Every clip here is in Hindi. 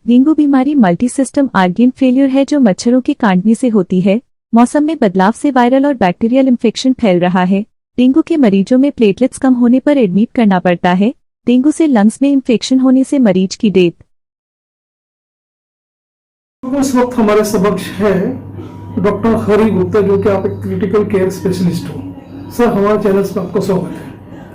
डेंगू बीमारी मल्टी सिस्टम ऑर्गन फेलियर है जो मच्छरों के काटने से होती है। मौसम में बदलाव से वायरल और बैक्टीरियल इन्फेक्शन फैल रहा है। डेंगू के मरीजों में प्लेटलेट्स कम होने पर एडमिट करना पड़ता है। डेंगू से लंग्स में इन्फेक्शन होने से मरीज की डेथ। इस वक्त हमारे समक्ष है डॉक्टर हरि गुप्ता, जो कि आप एक क्रिटिकल केयर स्पेशलिस्ट हो। सर, हमारे चैनल पर आपका स्वागत है।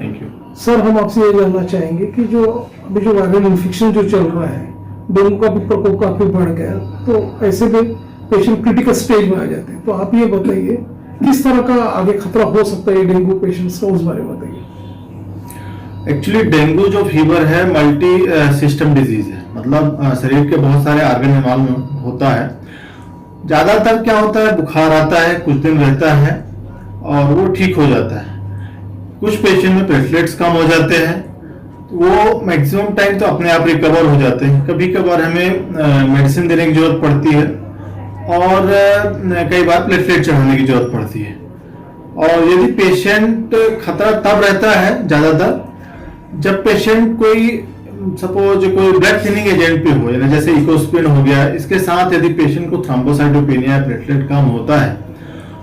Thank you. सर, हम आपसे ये जानना चाहेंगे कि अभी जो वायरल इन्फेक्शन जो चल रहा है, डेंगू का भी प्रकोप काफी बढ़ गया, तो ऐसे में पेशेंट क्रिटिकल स्टेज में आ जाते हैं। तो आप ये बताइए किस तरह का आगे खतरा हो सकता है डेंगू पेशेंट्स का, उस बारे में बताइए। एक्चुअली डेंगू जो फीवर है मल्टी सिस्टम डिजीज है, मतलब शरीर के बहुत सारे ऑर्गन इन्वॉल्व होता है। ज्यादातर क्या होता है, बुखार आता है, कुछ दिन रहता है और वो ठीक हो जाता है। कुछ पेशेंट में प्लेटलेट्स कम हो जाते हैं, वो मैक्सिमम टाइम तो अपने आप रिकवर हो जाते हैं। कभी कभार हमें मेडिसिन देने की जरूरत पड़ती है और कई बार प्लेटलेट चढ़ाने की जरूरत पड़ती है। और यदि पेशेंट खतरा तब रहता है ज्यादातर जब पेशेंट कोई सपोज कोई ब्लड थिनिंग एजेंट पे हो, यानी जैसे इकोस्प्रिन हो गया, इसके साथ यदि पेशेंट को थ्रोम्बोसाइटोपेनिया प्लेटलेट कम होता है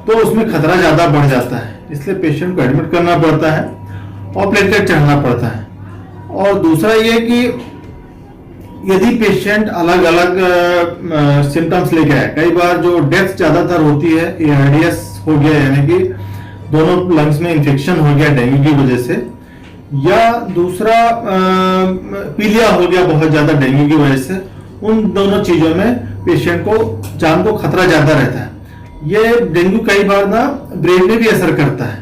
तो उसमें खतरा ज्यादा बढ़ जाता है। इसलिए पेशेंट को एडमिट करना पड़ता है और प्लेटलेट चढ़ाना पड़ता है। और दूसरा ये कि यदि पेशेंट अलग अलग सिम्टम्स लेके आए, कई बार जो डेथ ज्यादातर होती है एआरडीएस हो गया, यानी कि दोनों लंग्स में इंफेक्शन हो गया डेंगू की वजह से, या दूसरा पीलिया हो गया बहुत ज्यादा डेंगू की वजह से, उन दोनों चीजों में पेशेंट को जान को खतरा ज्यादा रहता है। ये डेंगू कई बार ना ब्रेन में भी असर करता है,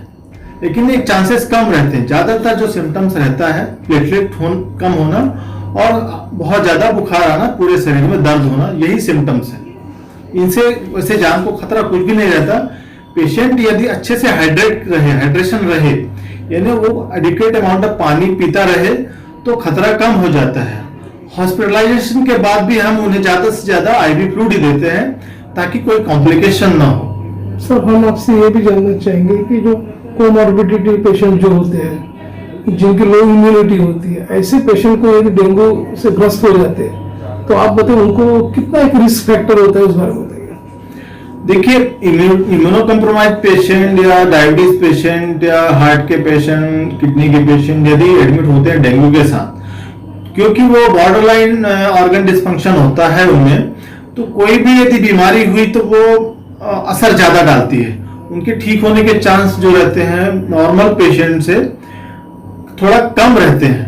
लेकिन एक चांसेस कम रहते हैं। ज्यादातर जो सिम्टम्स रहता है प्लेटलेट कम होना और बहुत ज्यादा बुखार आना, पूरे शरीर में दर्द होना, यही सिम्टम्स है। इनसे वैसे जान को खतरा कुछ भी नहीं रहता। पेशेंट यदि अच्छे से हाइड्रेशन रहे, यानी वो एडिक्वेट अमाउंट ऑफ पानी पीता रहे, तो खतरा कम हो जाता है। हॉस्पिटलाइजेशन के बाद भी हम उन्हें ज्यादा से ज्यादा आईवी फ्लूइड देते हैं ताकि कोई कॉम्प्लिकेशन ना हो। सर, हम आपसे ये भी जानना चाहेंगे कि जो कोमॉर्बिडिटी पेशेंट जो होते हैं, जिनकी लो इम्यूनिटी होती है, ऐसे पेशेंट को यदि डेंगू से ग्रस्त हो जाते हैं तो आप बताइए उनको कितना एक रिस्क फैक्टर होता है, उस बारे में बताइए। देखिए, इम्यूनो कम्प्रोमाइज पेशेंट या डायबिटीज पेशेंट या हार्ट के पेशेंट, किडनी के पेशेंट यदि एडमिट होते हैं डेंगू के साथ, क्योंकि वो बॉर्डरलाइन ऑर्गन डिस्फंक्शन होता है उनमें, तो कोई भी यदि बीमारी हुई तो वो असर ज्यादा डालती है। उनके ठीक होने के चांस जो रहते हैं नॉर्मल पेशेंट से थोड़ा कम रहते हैं।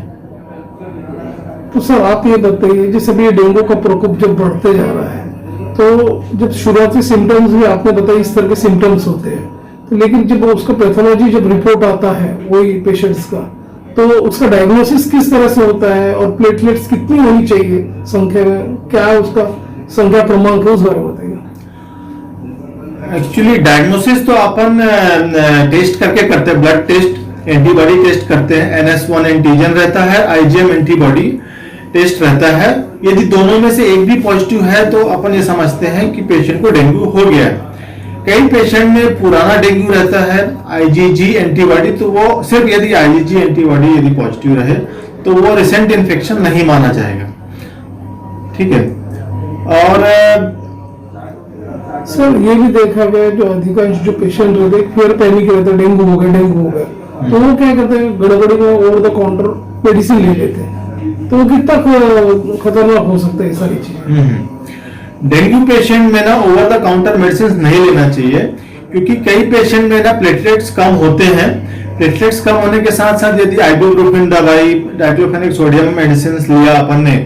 तो सर, आप ये बताइए, जैसे भी डेंगू का प्रकोप जब बढ़ते जा रहा है, तो जब शुरुआती सिम्टम्स भी आपने बताया इस तरह के सिम्टम्स होते हैं, तो लेकिन जब उसका पैथोलॉजी जब रिपोर्ट आता है वही पेशेंट्स का, तो उसका डायग्नोसिस किस तरह से होता है और प्लेटलेट्स कितनी होनी चाहिए संख्या में, क्या है उसका संख्या क्रमांक, उस बारे में बताइए। एक्चुअली डायग्नोसिस तो अपन टेस्ट करके करते हैं, ब्लड टेस्ट, एंटीबॉडी टेस्ट करते हैं। NS1 एंटीजन रहता है, IgM एंटीबॉडी टेस्ट रहता है। यदि दोनों में से एक भी पॉजिटिव है तो अपन ये समझते हैं कि पेशेंट को डेंगू हो गया है। कई पेशेंट में पुराना डेंगू रहता है, IgG एंटीबॉडी, तो वो सिर्फ यदि IgG एंटीबॉडी यदि पॉजिटिव रहे तो वो रिसेंट इन्फेक्शन नहीं माना जाएगा। ठीक है। और सर, ये भी देखा गया जो अधिकांश जो पेशेंट होते हैं फिर पैनिक रहते हैं, डेंगू हो गया, तो वो क्या करते हैं, गड़बड़ी में ओवर द काउंटर मेडिसिन ले लेते हैं, तो वो कितना खतरनाक हो सकता है ये सारी चीजें। डेंगू पेशेंट में ना ओवर द काउंटर मेडिसिन नहीं लेना चाहिए, क्योंकि कई पेशेंट में ना प्लेटलेट्स कम होते हैं। प्लेटलेट्स कम होने के साथ साथ यदि आइबुप्रोफेन दवाई, डाइक्लोफेनेक सोडियम मेडिसिन लिया अपन ने,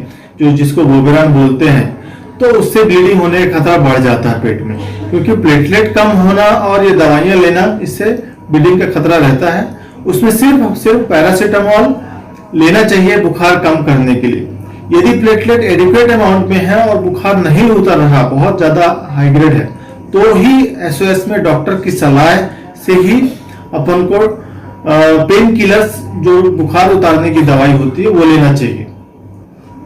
जिसको वोबेरान बोलते हैं, तो उससे ब्लीडिंग होने का खतरा बढ़ जाता है पेट में। क्योंकि प्लेटलेट कम होना और ये दवाइयां लेना, इससे ब्लीडिंग का खतरा रहता है। उसमें सिर्फ पैरासीटामोल लेना चाहिए बुखार कम करने के लिए। यदि प्लेटलेट एडिक्वेट अमाउंट में है और बुखार नहीं उतर रहा, बहुत ज्यादा हाई ग्रेड है, तो ही SOS में डॉक्टर की सलाह से ही अपन को पेन किलर्स, जो बुखार उतारने की दवाई होती है, वो लेना चाहिए।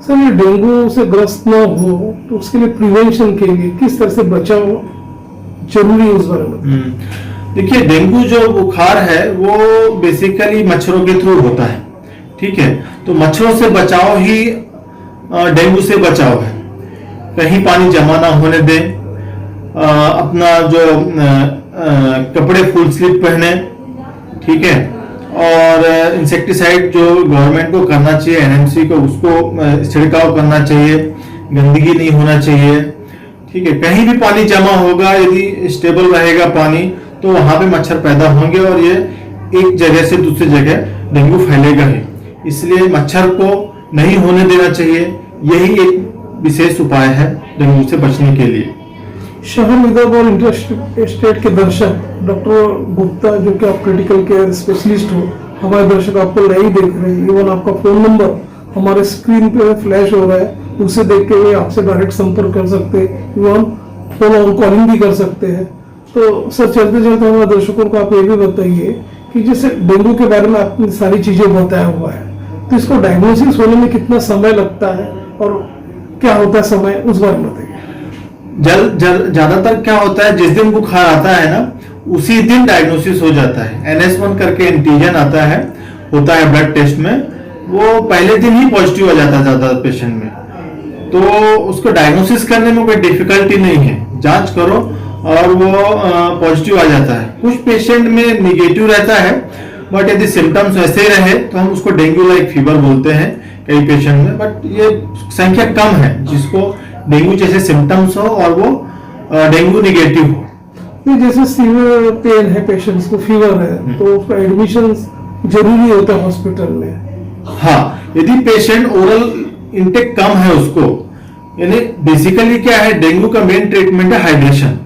सर, ये डेंगू से ग्रस्त ना हो तो उसके लिए प्रिवेंशन के लिए किस तरह से बचाव जरूरी है, उस बारे में। देखिए, डेंगू जो बुखार है वो बेसिकली मच्छरों के थ्रू होता है। ठीक है, तो मच्छरों से बचाव ही डेंगू से बचाव है। कहीं पानी जमा ना होने दें, अपना जो कपड़े फुल स्लीव पहने, ठीक है। और इंसेक्टिसाइड जो गवर्नमेंट को करना चाहिए, एनएमसी को, उसको छिड़काव करना चाहिए, गंदगी नहीं होना चाहिए, ठीक है। कहीं भी पानी जमा होगा, यदि स्टेबल रहेगा पानी, तो वहां पे मच्छर पैदा होंगे और ये एक जगह से दूसरी जगह डेंगू फैलेगा ही। इसलिए मच्छर को नहीं होने देना चाहिए, यही एक विशेष उपाय है डेंगू से बचने के लिए। शहर निगम और इंटर स्टेट के दर्शक, डॉक्टर गुप्ता जो कि आप क्रिटिकल केयर स्पेशलिस्ट हो, हमारे दर्शक आपको नहीं देख रहे हैं, इवन आपका फोन नंबर हमारे स्क्रीन पे फ्लैश हो रहा है, उसे देख के वे आपसे डायरेक्ट संपर्क कर सकते हैं, इवन फोन ऑन कॉलिंग भी कर सकते हैं। तो सर चलते चलते हमारे दर्शकों को आप ये भी बताइए कि जैसे डेंगू के बारे में आपने सारी चीजें बताया हुआ है, तो इसको डायग्नोसिस होने में कितना समय लगता है और क्या होता है समय, उस बारे में बताइए। ज्यादातर क्या होता है, जिस दिन बुखार आता है ना, उसी दिन डायग्नोसिस हो जाता है। NS1 करके एंटीजन आता है, होता है ब्लड टेस्ट में, वो पहले दिन ही पॉजिटिव आ जाता है ज्यादा पेशेंट में, तो उसको डायग्नोसिस करने में कोई डिफिकल्टी नहीं है। जांच करो और वो पॉजिटिव आ जाता है। कुछ पेशेंट में निगेटिव रहता है, बट यदि सिम्टम्स वैसे ही रहे तो हम उसको डेंगू लाइक फीवर बोलते हैं कई पेशेंट में, बट ये संख्या कम है जिसको डेंगू जैसे सिम्टम्स हो और वो डेंगू निगेटिव हो। नहीं, जैसे सीवियर पेन है, पेशेंट्स को फीवर है, तो उसका एडमिशन जरूरी होता है हॉस्पिटल में। हाँ, यदि पेशेंट ओरल इंटेक कम है उसको, यानी बेसिकली क्या है, डेंगू का मेन ट्रीटमेंट है हाइड्रेशन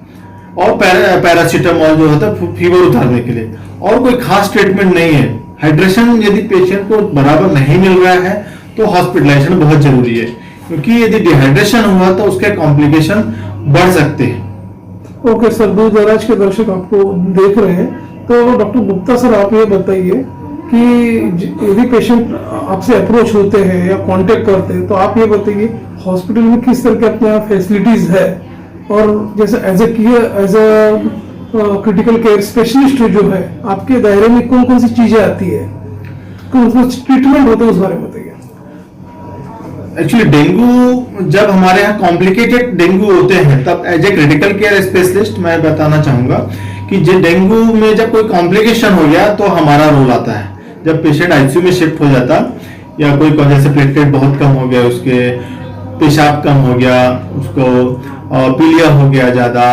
और पैरासीटामोल जो होता है फीवर उतारने के लिए, और कोई खास ट्रीटमेंट नहीं है। हाइड्रेशन यदि पेशेंट को बराबर नहीं मिल रहा है तो हॉस्पिटलाइजेशन बहुत जरूरी है, क्योंकि यदि डिहाइड्रेशन हुआ तो उसके कॉम्प्लिकेशन बढ़ सकते हैं। ओके सर, दूर दराज के दर्शक आपको देख रहे हैं, तो डॉक्टर गुप्ता सर आप ये बताइए कि यदि पेशेंट आपसे अप्रोच होते हैं या कांटेक्ट करते हैं, तो आप ये बताइए हॉस्पिटल में किस तरह के अपने यहाँ फैसिलिटीज है, और जैसे as a critical care specialist जो है आपके दायरे में कौन कौन सी चीजें आती है, कौन कौन सी ट्रीटमेंट होते हैं, उस बारे में बताइए। एक्चुअली डेंगू जब हमारे यहाँ कॉम्प्लिकेटेड डेंगू होते हैं, तब as a critical care specialist मैं बताना चाहूंगा कि जो डेंगू में जब कोई कॉम्प्लिकेशन हो गया तो हमारा रोल आता है। जब पेशेंट आईसीयू में शिफ्ट हो जाता, या कोई वजह से प्लेटलेट बहुत कम हो गया, उसके पेशाब कम हो गया, उसको पीलिया हो गया, ज्यादा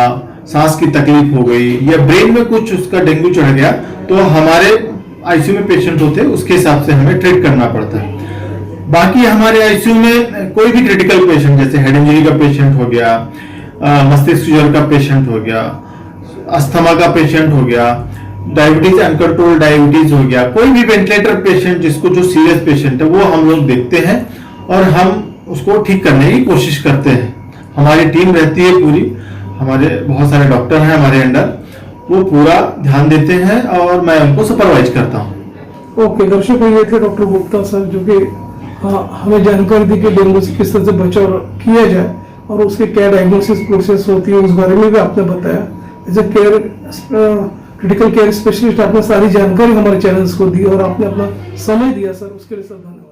सांस की तकलीफ हो गई, या ब्रेन में कुछ उसका डेंगू चढ़ गया, तो हमारे आईसीयू में पेशेंट होते हैं, उसके हिसाब से हमें ट्रीट करना पड़ता है। बाकी हमारे आईसीयू में कोई भी क्रिटिकल पेशेंट, जैसे हेड इंजरी का पेशेंट हो गया, मस्तिष्क ज्वर का पेशेंट हो गया, अस्थमा का पेशेंट हो गया, डायबिटीज अनकंट्रोल डायबिटीज हो गया, कोई भी वेंटिलेटर पेशेंट जिसको जो सीरियस पेशेंट है, वो हम लोग देखते हैं और हम उसको ठीक करने की कोशिश करते हैं। हमारी टीम रहती है पूरी, हमारे बहुत सारे डॉक्टर हैं हमारे अंडर, वो पूरा ध्यान देते हैं और मैं उनको सुपरवाइज करता हूँ। ओके दर्शकों, ये थे डॉक्टर गुप्ता सर जो कि हमें जानकारी दी कि डेंगू से किस तरह से बचाव किया जाए और उसके क्या डायग्नोसिस प्रोसेस होती है, उस बारे में भी आपने बताया। As a critical care specialist आपने सारी जानकारी हमारे चैनल्स को दी और आपने अपना समय दिया सर, उसके लिए सर धन्यवाद।